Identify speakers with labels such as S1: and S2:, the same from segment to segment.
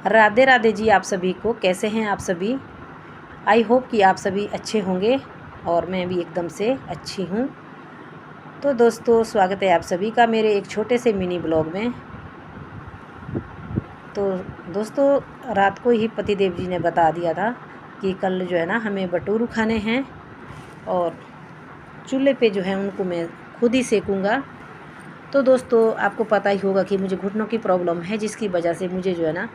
S1: राधे राधे जी आप सभी को। कैसे हैं आप सभी? आई होप कि आप सभी अच्छे होंगे और मैं भी एकदम से अच्छी हूँ। तो दोस्तों, स्वागत है आप सभी का मेरे एक छोटे से मिनी ब्लॉग में। तो दोस्तों, रात को ही पतिदेव जी ने बता दिया था कि कल जो है ना हमें बटूरू खाने हैं और चूल्हे पे जो है उनको मैं खुद ही सेकूँगा। तो दोस्तों, आपको पता ही होगा कि मुझे घुटनों की प्रॉब्लम है, जिसकी वजह से मुझे जो है ना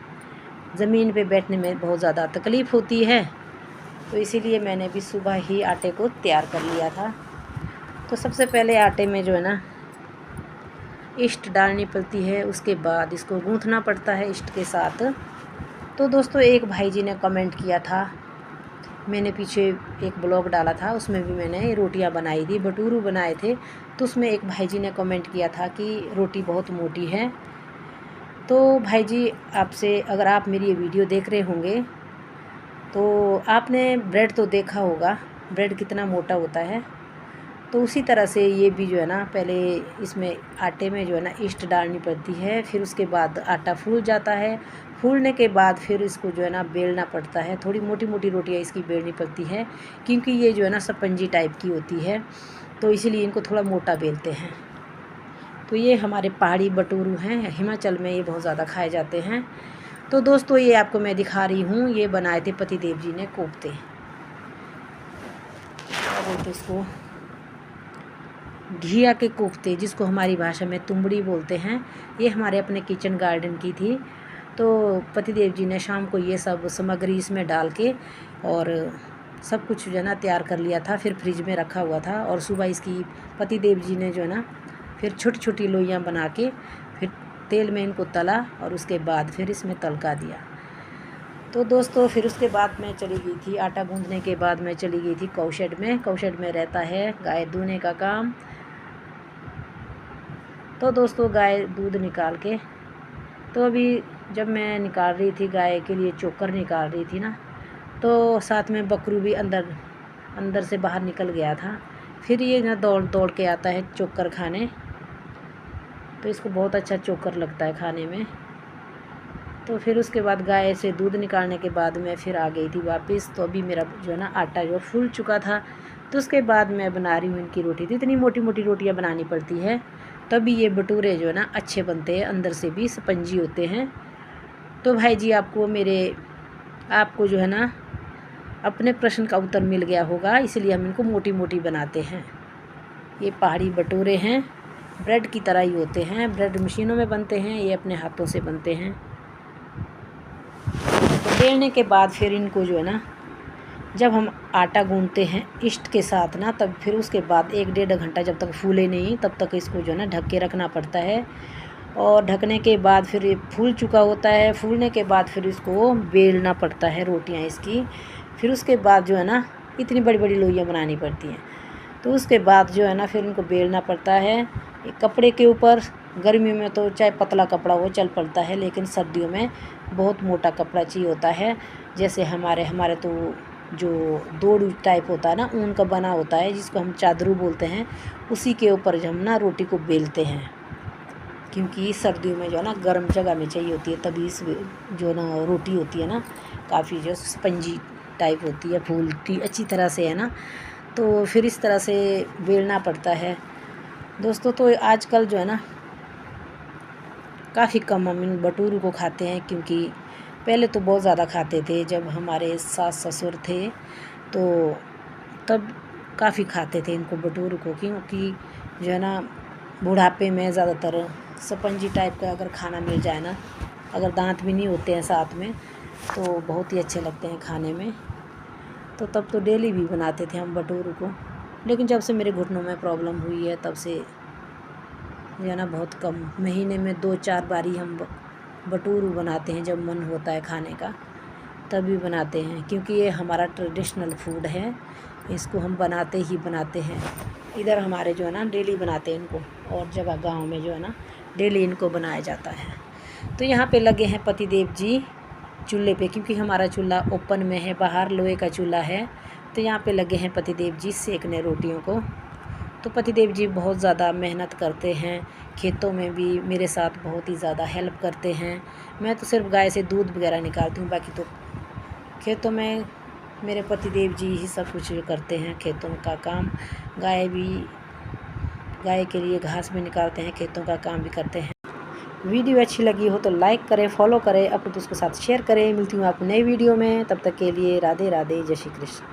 S1: ज़मीन पे बैठने में बहुत ज़्यादा तकलीफ़ होती है। तो इसीलिए मैंने भी सुबह ही आटे को तैयार कर लिया था। तो सबसे पहले आटे में जो है ना ईस्ट डालनी पड़ती है, उसके बाद इसको गूँथना पड़ता है ईस्ट के साथ। तो दोस्तों, एक भाई जी ने कमेंट किया था, मैंने पीछे एक ब्लॉग डाला था, उसमें भी मैंने रोटियां बनाई थी, बटूरू बनाए थे। तो उसमें एक भाई जी ने कमेंट किया था कि रोटी बहुत मोटी है। तो भाई जी, आपसे अगर आप मेरी ये वीडियो देख रहे होंगे तो आपने ब्रेड तो देखा होगा, ब्रेड कितना मोटा होता है। तो उसी तरह से ये भी जो है ना, पहले इसमें आटे में जो है ना ईस्ट डालनी पड़ती है, फिर उसके बाद आटा फूल जाता है। फूलने के बाद फिर इसको जो है ना बेलना पड़ता है। थोड़ी मोटी मोटी रोटियां इसकी बेलनी पड़ती है, क्योंकि ये जो है ना स्पंजी टाइप की होती है, तो इसीलिए इनको थोड़ा मोटा बेलते हैं। तो ये हमारे पहाड़ी बटूरू हैं, हिमाचल में ये बहुत ज़्यादा खाए जाते हैं। तो दोस्तों, ये आपको मैं दिखा रही हूँ, ये बनाए थे पतिदेव जी ने कोफ्ते, क्या बोलते इसको, घिया के कोफ्ते, जिसको हमारी भाषा में तुंबड़ी बोलते हैं। ये हमारे अपने किचन गार्डन की थी। तो पतिदेव जी ने शाम को ये सब सामग्री इसमें डाल के और सब कुछ जो है ना तैयार कर लिया था, फिर फ्रिज में रखा हुआ था। और सुबह इसकी पतिदेव जी ने जो है ना फिर छोटी छोटी लोइयाँ बना के फिर तेल में इनको तला और उसके बाद फिर इसमें तलका दिया। तो दोस्तों, फिर उसके बाद मैं चली गई थी, आटा गूंदने के बाद मैं चली गई थी कौशेड में। कौशेड में रहता है गाय दूने का काम। तो दोस्तों, गाय दूध निकाल के, तो अभी जब मैं निकाल रही थी गाय के लिए चोकर निकाल रही थी ना, तो साथ में बकरू भी अंदर से बाहर निकल गया था। फिर ये ना दौड़ दौड़ के आता है चोकर खाने, तो इसको बहुत अच्छा चोकर लगता है खाने में। तो फिर उसके बाद गाय से दूध निकालने के बाद मैं फिर आ गई थी वापस। तो अभी मेरा जो है ना आटा जो फूल चुका था। तो उसके बाद मैं बना रही हूँ इनकी रोटी। तो इतनी मोटी मोटी रोटियाँ बनानी पड़ती है, तभी ये भटूरे जो है ना अच्छे बनते हैं, अंदर से भी स्पंजी होते हैं। तो भाई जी, आपको जो है ना अपने प्रश्न का उत्तर मिल गया होगा, इसलिए हम इनको मोटी मोटी बनाते हैं। ये पहाड़ी भटूरे हैं, ब्रेड की तरह ही होते हैं। ब्रेड मशीनों में बनते हैं, ये अपने हाथों से बनते हैं। तो बेलने के बाद फिर इनको जो है ना, जब हम आटा गूंथते हैं ईस्ट के साथ ना, तब फिर उसके बाद 1-1.5 घंटा जब तक फूले नहीं, तब तक इसको जो है ना ढक के रखना पड़ता है। और ढकने के बाद फिर ये फूल चुका होता है। फूलने के बाद फिर इसको बेलना पड़ता है रोटियां इसकी। फिर उसके बाद जो है ना इतनी बड़ी बड़ी लोइयाँ बनानी पड़ती हैं। तो उसके बाद जो है ना फिर इनको बेलना पड़ता है एक कपड़े के ऊपर। गर्मियों में तो चाहे पतला कपड़ा वो चल पड़ता है, लेकिन सर्दियों में बहुत मोटा कपड़ा चाहिए होता है। जैसे हमारे तो जो दौड़ टाइप होता है ना, ऊन का बना होता है, जिसको हम चादरू बोलते हैं, उसी के ऊपर हम ना रोटी को बेलते हैं। क्योंकि सर्दियों में जो है ना गर्म जगह में चाहिए होती है, तभी इस जो ना रोटी होती है ना काफ़ी जो स्पंजी टाइप होती है, फूलती अच्छी तरह से है ना। तो फिर इस तरह से बेलना पड़ता है दोस्तों। तो आजकल जो है ना काफ़ी कम हम इन भटूरू को खाते हैं, क्योंकि पहले तो बहुत ज़्यादा खाते थे। जब हमारे सास ससुर थे तो तब काफ़ी खाते थे इनको भटूरू को, क्योंकि जो है ना बुढ़ापे में ज़्यादातर स्पंजी टाइप का अगर खाना मिल जाए ना, अगर दांत भी नहीं होते हैं साथ में, तो बहुत ही अच्छे लगते हैं खाने में। तो तब तो डेली भी बनाते थे हम भटूरू को। लेकिन जब से मेरे घुटनों में प्रॉब्लम हुई है, तब से जो है ना बहुत कम, महीने में 2-4 बारी हम भटूरू बनाते हैं। जब मन होता है खाने का तभी बनाते हैं, क्योंकि ये हमारा ट्रेडिशनल फूड है, इसको हम बनाते ही बनाते हैं। इधर हमारे जो है ना डेली बनाते हैं इनको, और जगह गांव में जो है ना डेली इनको बनाया जाता है। तो यहाँ पे लगे हैं पतिदेव जी चूल्हे पे, क्योंकि हमारा चूल्हा ओपन में है, बाहर लोहे का चूल्हा है। तो यहाँ पे लगे हैं पतिदेव जी सेकने रोटियों को। तो पतिदेव जी बहुत ज़्यादा मेहनत करते हैं, खेतों में भी मेरे साथ बहुत ही ज़्यादा हेल्प करते हैं। मैं तो सिर्फ गाय से दूध वगैरह निकालती हूँ, बाकी तो खेतों में मेरे पतिदेव जी ही सब कुछ करते हैं, खेतों का काम। गाय के लिए घास भी निकालते हैं, खेतों का काम भी करते हैं। वीडियो अच्छी लगी हो तो लाइक करें, फॉलो करें, अपने दोस्तों के साथ शेयर करें। मिलती हूँ आपको नई वीडियो में, तब तक के लिए राधे राधे, जय श्री कृष्ण।